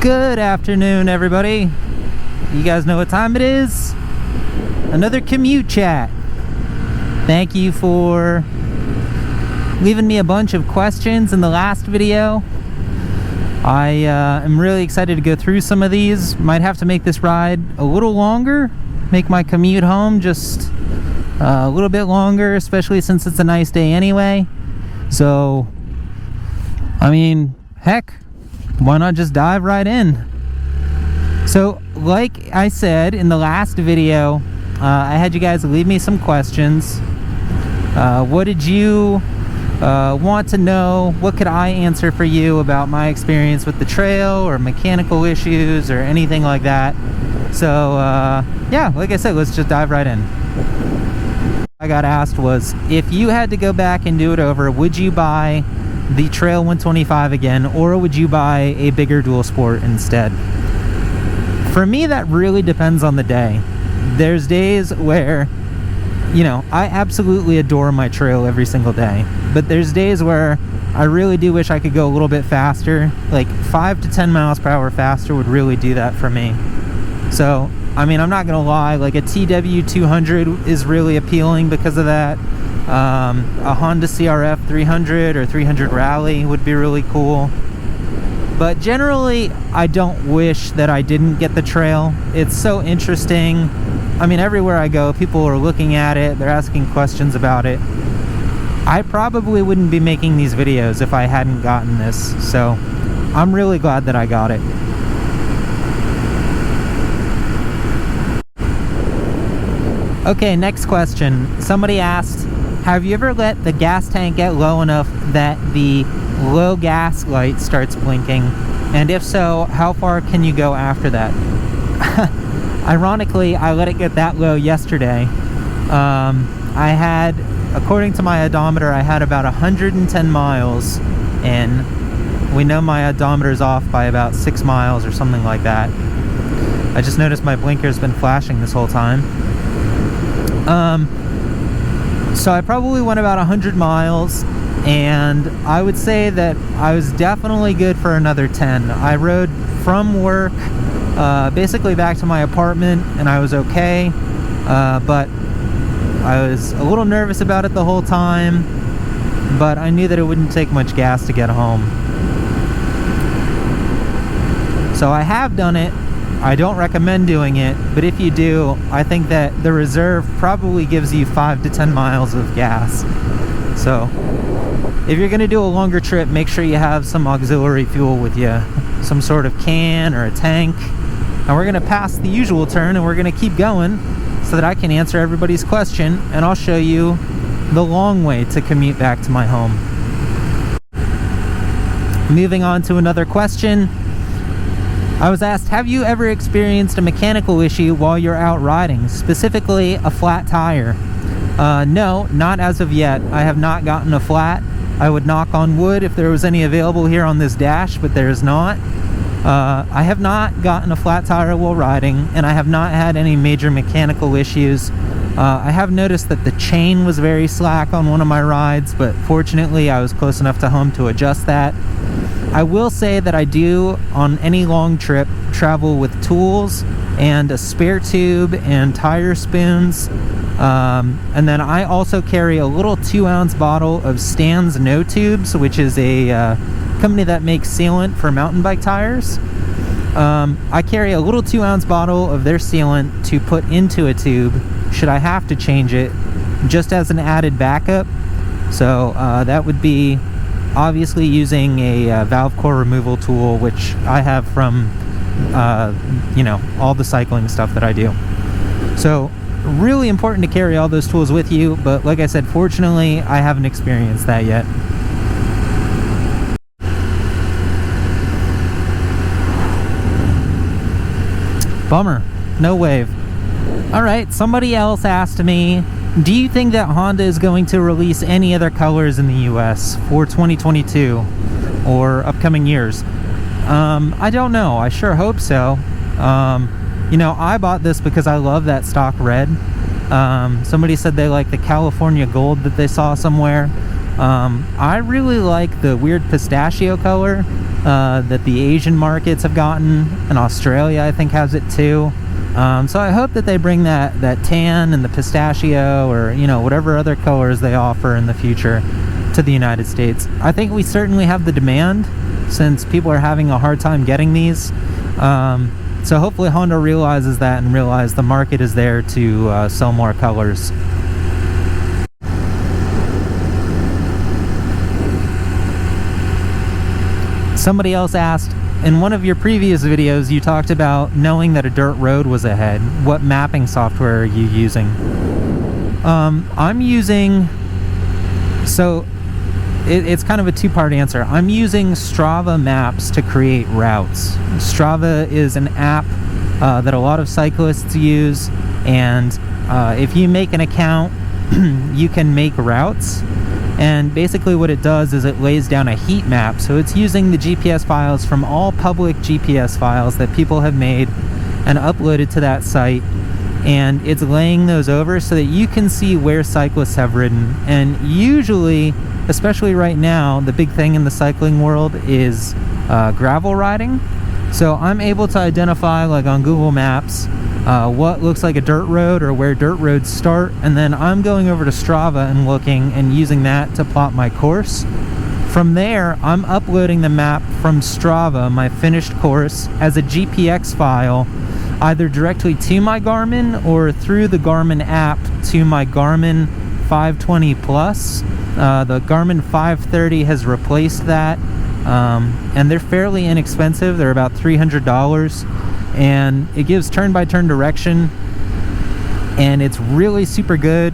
Good afternoon, everybody. You guys know what time it is? Another Commute Chat. Thank you for leaving me a bunch of questions in the last video. I am really excited to go through some of these. Might have to make this ride a little longer, make my commute home just a little bit longer, especially since it's a nice day anyway. So, I mean, heck, why not just dive right in? So, like I said in the last video, I had you guys leave me some questions. What did you want to know? What could I answer for you about my experience with the trail or mechanical issues or anything like that? So, yeah, like I said, let's just dive right in. I got asked was, if you had to go back and do it over, would you buy the Trail 125 again, or would you buy a bigger dual sport instead? For me, that really depends on the day. There's days where, you know, I absolutely adore my trail every single day, but there's days where I really do wish I could go a little bit faster. Like 5 to 10 miles per hour faster would really do that for me. So, I mean, I'm not gonna lie, like a TW200 is really appealing because of that. A Honda CRF 300 or 300 Rally would be really cool. But generally, I don't wish that I didn't get the trail. It's so interesting. I mean, everywhere I go, people are looking at it, they're asking questions about it. I probably wouldn't be making these videos if I hadn't gotten this, so I'm really glad that I got it. Okay, next question. Somebody asked, have you ever let the gas tank get low enough that the low gas light starts blinking? And if so, how far can you go after that? Ironically, I let it get that low yesterday. I had, according to my odometer, I had about 110 miles in. We know my odometer's off by about 6 miles or something like that. I just noticed my blinker's been flashing this whole time. So I probably went about 100 miles, and I would say that I was definitely good for another 10. I rode from work basically back to my apartment, and I was okay, but I was a little nervous about it the whole time, but I knew that it wouldn't take much gas to get home. So I have done it. I don't recommend doing it, but if you do, I think that the reserve probably gives you 5 to 10 miles of gas. So if you're going to do a longer trip, make sure you have some auxiliary fuel with you, some sort of can or a tank. And we're going to pass the usual turn, and we're going to keep going so that I can answer everybody's question, and I'll show you the long way to commute back to my home. Moving on to another question. I was asked, have you ever experienced a mechanical issue while you're out riding, specifically a flat tire? No, not as of yet. I have not gotten a flat. I would knock on wood if there was any available here on this dash, but there is not. I have not gotten a flat tire while riding, and I have not had any major mechanical issues. I have noticed that the chain was very slack on one of my rides, but fortunately I was close enough to home to adjust that. I will say that I do, on any long trip, travel with tools and a spare tube and tire spoons. And then I also carry a little 2-ounce bottle of Stan's No Tubes, which is a company that makes sealant for mountain bike tires. I carry a little 2-ounce bottle of their sealant to put into a tube should I have to change it, just as an added backup. So that would be obviously using a valve core removal tool, which I have from you know, all the cycling stuff that I do. So really important to carry all those tools with you, but like I said, fortunately I haven't experienced that yet. Bummer, no wave. Alright, somebody else asked me, do you think that Honda is going to release any other colors in the US for 2022 or upcoming years? I don't know. I sure hope so. You know, I bought this because I love that stock red. Somebody said they like the California gold that they saw somewhere. I really like the weird pistachio color. that the Asian markets have gotten, and Australia I think has it too. So I hope that they bring that tan and the pistachio, or whatever other colors they offer in the future, to the United States. I think we certainly have the demand, since people are having a hard time getting these. So hopefully Honda realizes that and realizes the market is there to sell more colors. Somebody else asked, in one of your previous videos you talked about knowing that a dirt road was ahead. What mapping software are you using? I'm using, so it's kind of a two-part answer. I'm using Strava maps to create routes. Strava is an app that a lot of cyclists use, and if you make an account, you can make routes. And basically what it does is it lays down a heat map. So it's using the GPS files from all public GPS files that people have made and uploaded to that site, and it's laying those over so that you can see where cyclists have ridden. And usually, especially right now, the big thing in the cycling world is gravel riding. So I'm able to identify, like on Google Maps, what looks like a dirt road or where dirt roads start, and then I'm going over to Strava and looking and using that to plot my course. From there, I'm uploading the map from Strava, my finished course, as a GPX file, either directly to my Garmin or through the Garmin app to my Garmin 520 Plus. The Garmin 530 has replaced that, and they're fairly inexpensive. They're about $300, and it gives turn-by-turn direction, and it's really super good.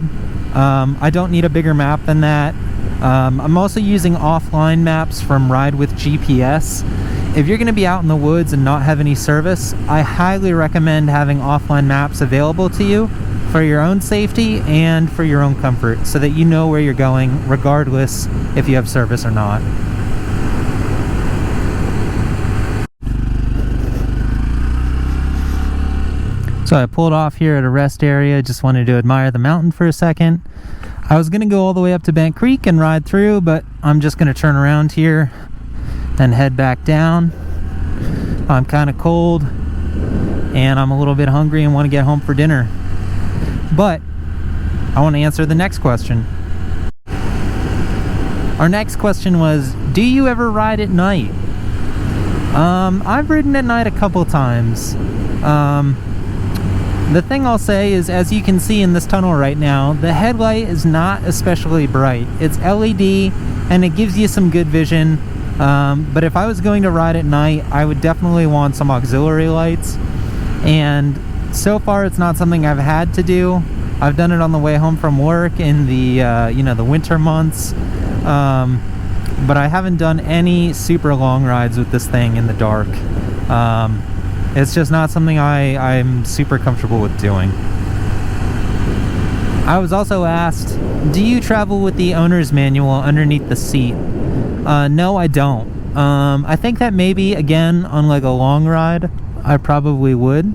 I don't need a bigger map than that. I'm also using offline maps from Ride with GPS. If you're going to be out in the woods and not have any service, I highly recommend having offline maps available to you for your own safety and for your own comfort, so that you know where you're going regardless if you have service or not. So I pulled off here at a rest area, just wanted to admire the mountain for a second. I was going to go all the way up to Bank Creek and ride through, but I'm just going to turn around here and head back down. I'm kind of cold and I'm a little bit hungry and want to get home for dinner. But I want to answer the next question. Our next question was, do you ever ride at night? I've ridden at night a couple times. The thing I'll say is, as you can see in this tunnel right now, the headlight is not especially bright. It's LED and it gives you some good vision, but if I was going to ride at night, I would definitely want some auxiliary lights, and so far it's not something I've had to do. I've done it on the way home from work in the the winter months, but I haven't done any super long rides with this thing in the dark. It's just not something I'm super comfortable with doing. I was also asked, do you travel with the owner's manual underneath the seat? No, I don't. I think that maybe, again, on like a long ride, I probably would.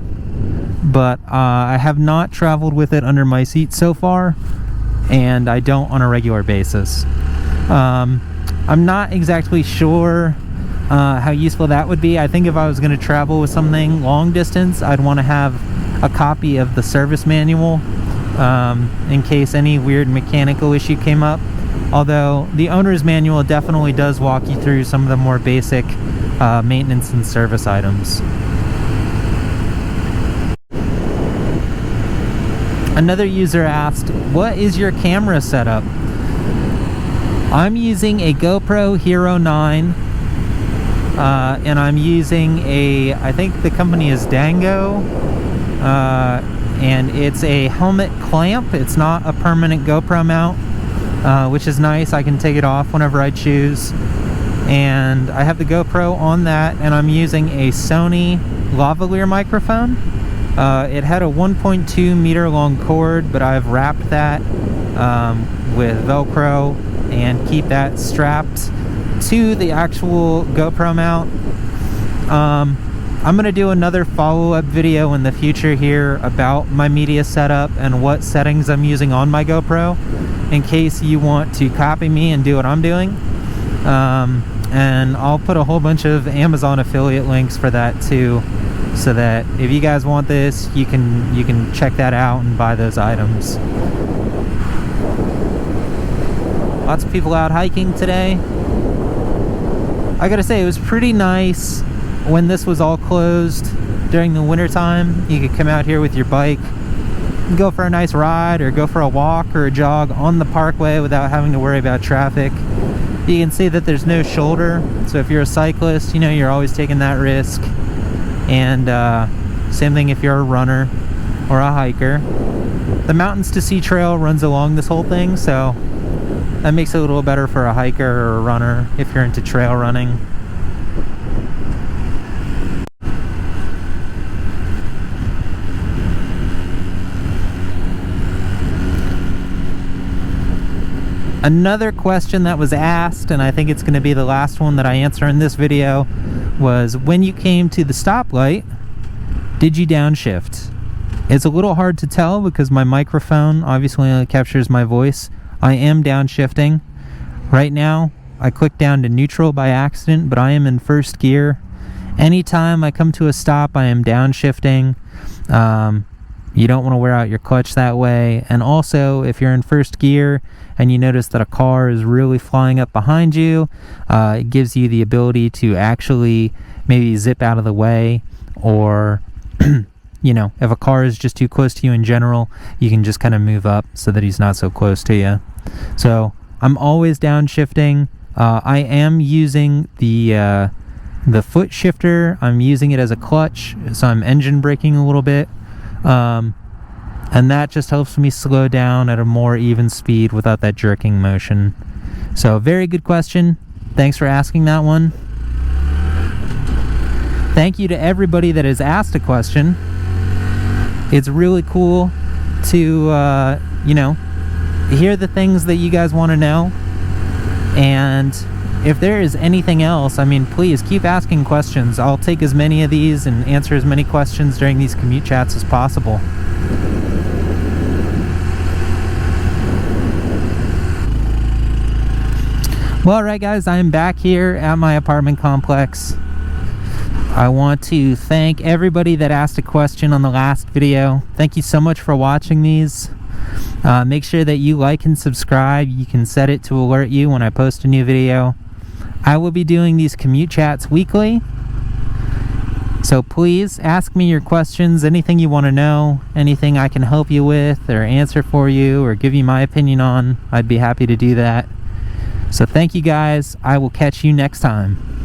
But I have not traveled with it under my seat so far, and I don't on a regular basis. I'm not exactly sure how useful that would be. I think if I was going to travel with something long distance, I'd want to have a copy of the service manual in case any weird mechanical issue came up. Although the owner's manual definitely does walk you through some of the more basic maintenance and service items. Another user asked, what is your camera setup? I'm using a GoPro Hero 9. And I'm using I think the company is Dango, and it's a helmet clamp. It's not a permanent GoPro mount, which is nice. I can take it off whenever I choose. And I have the GoPro on that, and I'm using a Sony Lavalier microphone. It had a 1.2 meter long cord, but I've wrapped that with Velcro and keep that strapped to the actual GoPro mount. I'm going to do another follow-up video in the future here about my media setup and what settings I'm using on my GoPro, in case you want to copy me and do what I'm doing. and I'll put a whole bunch of Amazon affiliate links for that too, so that if you guys want this, you can check that out and buy those items. Lots of people out hiking today. I gotta say, it was pretty nice when this was all closed during the winter time. You could come out here with your bike and go for a nice ride, or go for a walk or a jog on the parkway without having to worry about traffic. You can see that there's no shoulder, so if you're a cyclist, you know, you're always taking that risk. And same thing if you're a runner or a hiker. The Mountains to Sea Trail runs along this whole thing, so that makes it a little better for a hiker or a runner if you're into trail running. Another question that was asked, and I think it's going to be the last one that I answer in this video, was when you came to the stoplight, did you downshift? It's a little hard to tell because my microphone obviously only captures my voice. I am downshifting. Right now, I clicked down to neutral by accident, but I am in first gear. Anytime I come to a stop, I am downshifting. You don't want to wear out your clutch that way. And also, if you're in first gear and you notice that a car is really flying up behind you, it gives you the ability to actually maybe zip out of the way, or you know, if a car is just too close to you in general, you can just kind of move up so that he's not so close to you. So I'm always downshifting. I am using the foot shifter. I'm using it as a clutch, so I'm engine braking a little bit. And that just helps me slow down at a more even speed without that jerking motion. So very good question. Thanks for asking that one. Thank you to everybody that has asked a question. It's really cool to, you know, hear the things that you guys want to know. And if there is anything else, I mean, please keep asking questions. I'll take as many of these and answer as many questions during these commute chats as possible. Well, alright guys, I am back here at my apartment complex. I want to thank everybody that asked a question on the last video. Thank you so much for watching these. Make sure that you like and subscribe. You can set it to alert you when I post a new video. I will be doing these commute chats weekly. So please ask me your questions, anything you want to know, anything I can help you with or answer for you or give you my opinion on. I'd be happy to do that. So thank you guys. I will catch you next time.